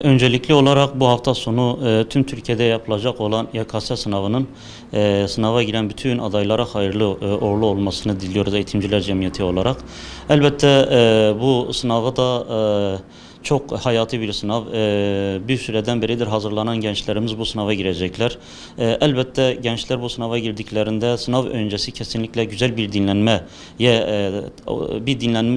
Öncelikli olarak bu hafta sonu tüm Türkiye'de yapılacak olan YKS sınavının sınava giren bütün adaylara hayırlı uğurlu olmasını diliyoruz Eğitimciler Cemiyeti olarak. Elbette bu sınavı da çok hayati bir sınav. Bir süreden beridir hazırlanan gençlerimiz bu sınava girecekler. Elbette gençler bu sınava girdiklerinde sınav öncesi kesinlikle güzel bir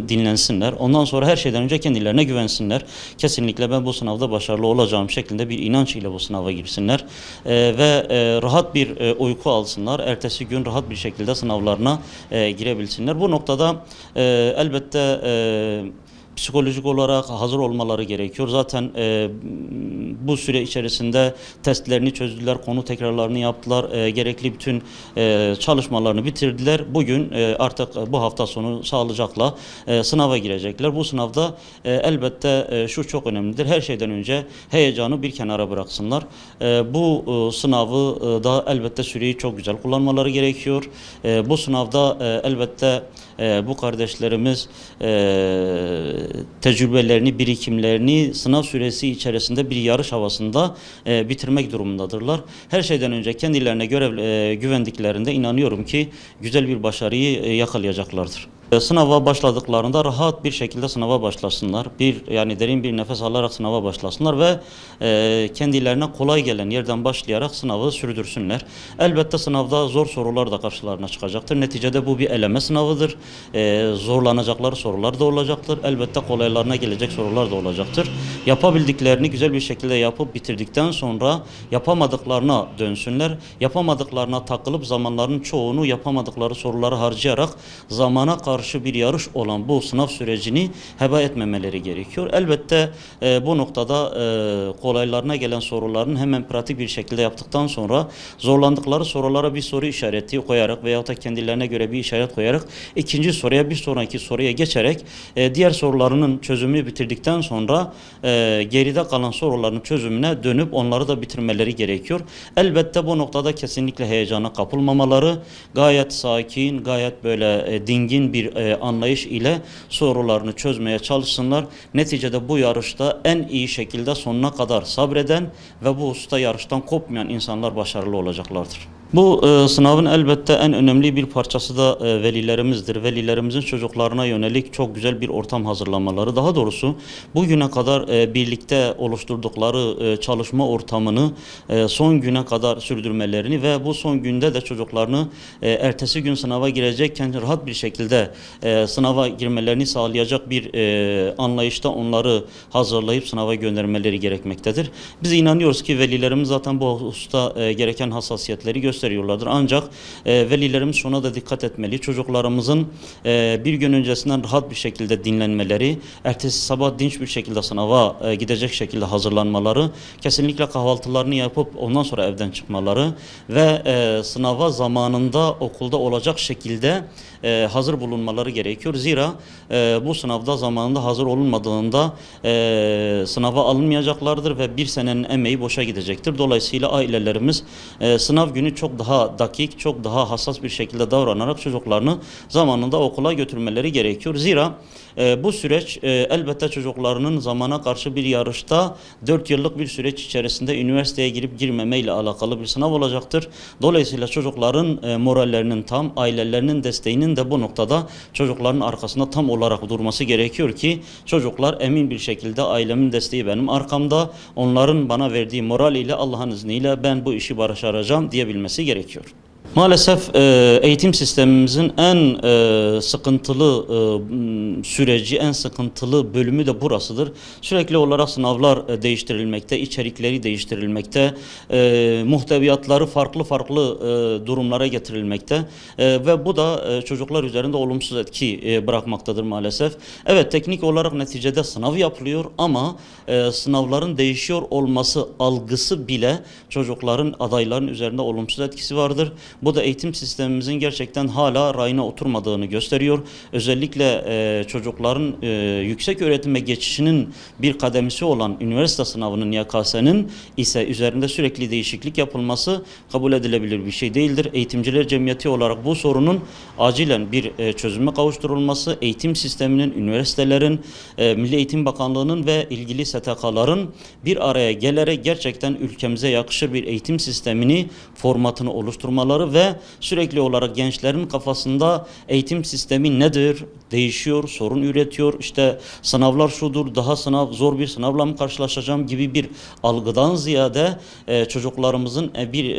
dinlensinler. Ondan sonra her şeyden önce kendilerine güvensinler. Kesinlikle ben bu sınavda başarılı olacağım şeklinde bir inanç ile bu sınava girsinler. Ve rahat bir uyku alsınlar. Ertesi gün rahat bir şekilde sınavlarına girebilsinler. Bu noktada elbette psikolojik olarak hazır olmaları gerekiyor. Zaten bu süre içerisinde testlerini çözdüler, konu tekrarlarını yaptılar, gerekli bütün çalışmalarını bitirdiler. Bugün artık bu hafta sonu sağlıcakla sınava girecekler. Bu sınavda elbette şu çok önemlidir. Her şeyden önce heyecanı bir kenara bıraksınlar. Bu sınavı da elbette süreyi çok güzel kullanmaları gerekiyor. Bu sınavda elbette bu kardeşlerimiz tecrübelerini, birikimlerini sınav süresi içerisinde bir yarış havasında bitirmek durumundadırlar. Her şeyden önce kendilerine güvendiklerinde inanıyorum ki güzel bir başarıyı yakalayacaklardır. Sınava başladıklarında rahat bir şekilde sınava başlasınlar. Yani derin bir nefes alarak sınava başlasınlar ve kendilerine kolay gelen yerden başlayarak sınavı sürdürsünler. Elbette sınavda zor sorular da karşılarına çıkacaktır. Neticede bu bir eleme sınavıdır. Zorlanacakları sorular da olacaktır. Elbette kolaylarına gelecek sorular da olacaktır. Yapabildiklerini güzel bir şekilde yapıp bitirdikten sonra yapamadıklarına dönsünler. Yapamadıklarına takılıp zamanların çoğunu yapamadıkları soruları harcayarak zamana karşı bir yarış olan bu sınav sürecini heba etmemeleri gerekiyor. Elbette bu noktada kolaylarına gelen soruların hemen pratik bir şekilde yaptıktan sonra zorlandıkları sorulara bir soru işareti koyarak veyahut da kendilerine göre bir işaret koyarak ikinci soruya bir sonraki soruya geçerek diğer sorularının çözümünü bitirdikten sonra geride kalan soruların çözümüne dönüp onları da bitirmeleri gerekiyor. Elbette bu noktada kesinlikle heyecana kapılmamaları, gayet sakin, gayet böyle dingin bir anlayış ile sorularını çözmeye çalışsınlar. Neticede bu yarışta en iyi şekilde sonuna kadar sabreden ve bu hususta yarıştan kopmayan insanlar başarılı olacaklardır. Bu sınavın elbette en önemli bir parçası da velilerimizdir. Velilerimizin çocuklarına yönelik çok güzel bir ortam hazırlamaları. Daha doğrusu bugüne kadar birlikte oluşturdukları çalışma ortamını son güne kadar sürdürmelerini ve bu son günde de çocuklarını ertesi gün sınava girecekken rahat bir şekilde sınava girmelerini sağlayacak bir anlayışta onları hazırlayıp sınava göndermeleri gerekmektedir. Biz inanıyoruz ki velilerimiz zaten bu hususta gereken hassasiyetleri gösteriyorlardır. Ancak velilerimiz şuna da dikkat etmeli. Çocuklarımızın bir gün öncesinden rahat bir şekilde dinlenmeleri, ertesi sabah dinç bir şekilde sınava gidecek şekilde hazırlanmaları, kesinlikle kahvaltılarını yapıp ondan sonra evden çıkmaları ve sınava zamanında okulda olacak şekilde hazır bulunmaları gerekiyor. Zira bu sınavda zamanında hazır olunmadığında sınava alınmayacaklardır ve bir senenin emeği boşa gidecektir. Dolayısıyla ailelerimiz sınav günü çok daha dakik, çok daha hassas bir şekilde davranarak çocuklarını zamanında okula götürmeleri gerekiyor. Zira bu süreç elbette çocuklarının zamana karşı bir yarışta 4 yıllık bir süreç içerisinde üniversiteye girip girmeme ile alakalı bir sınav olacaktır. Dolayısıyla çocukların morallerinin tam, ailelerinin desteğinin de bu noktada çocukların arkasında tam olarak durması gerekiyor ki çocuklar emin bir şekilde ailemin desteği benim arkamda, onların bana verdiği moral ile Allah'ın izniyle ben bu işi başaracağım diyebilmesi gerekiyor. Maalesef eğitim sistemimizin en sıkıntılı süreci, en sıkıntılı bölümü de burasıdır. Sürekli olarak sınavlar değiştirilmekte, içerikleri değiştirilmekte, muhteviyatları farklı durumlara getirilmekte ve bu da çocuklar üzerinde olumsuz etki bırakmaktadır maalesef. Evet, teknik olarak neticede sınav yapılıyor ama sınavların değişiyor olması algısı bile çocukların, adayların üzerinde olumsuz etkisi vardır. Bu da eğitim sistemimizin gerçekten hala rayına oturmadığını gösteriyor. Özellikle çocukların yüksek öğretime geçişinin bir kademesi olan üniversite sınavının YKS'nin ise üzerinde sürekli değişiklik yapılması kabul edilebilir bir şey değildir. Eğitimciler Cemiyeti olarak bu sorunun acilen bir çözüme kavuşturulması, eğitim sisteminin, üniversitelerin, Milli Eğitim Bakanlığı'nın ve ilgili STK'ların bir araya gelerek gerçekten ülkemize yakışır bir eğitim sistemini, formatını oluşturmaları ve sürekli olarak gençlerin kafasında eğitim sistemi nedir, değişiyor, sorun üretiyor, işte sınavlar şudur, daha zor bir sınavla mı karşılaşacağım gibi bir algıdan ziyade çocuklarımızın bir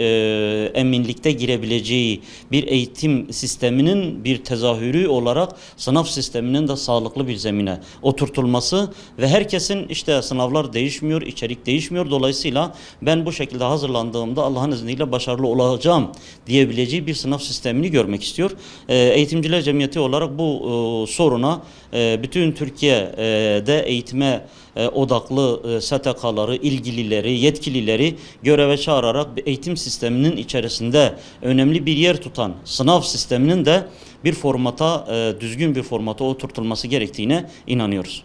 eminlikte girebileceği bir eğitim sisteminin bir tezahürü olarak sınav sisteminin de sağlıklı bir zemine oturtulması ve herkesin işte sınavlar değişmiyor, içerik değişmiyor. Dolayısıyla ben bu şekilde hazırlandığımda Allah'ın izniyle başarılı olacağım diyebileceği bir sınav sistemini görmek istiyor. Eğitimciler Cemiyeti olarak bu soruna bütün Türkiye'de eğitime odaklı STK'ları, ilgilileri, yetkilileri göreve çağırarak eğitim sisteminin içerisinde önemli bir yer tutan sınav sisteminin de bir formata, düzgün bir formata oturtulması gerektiğine inanıyoruz.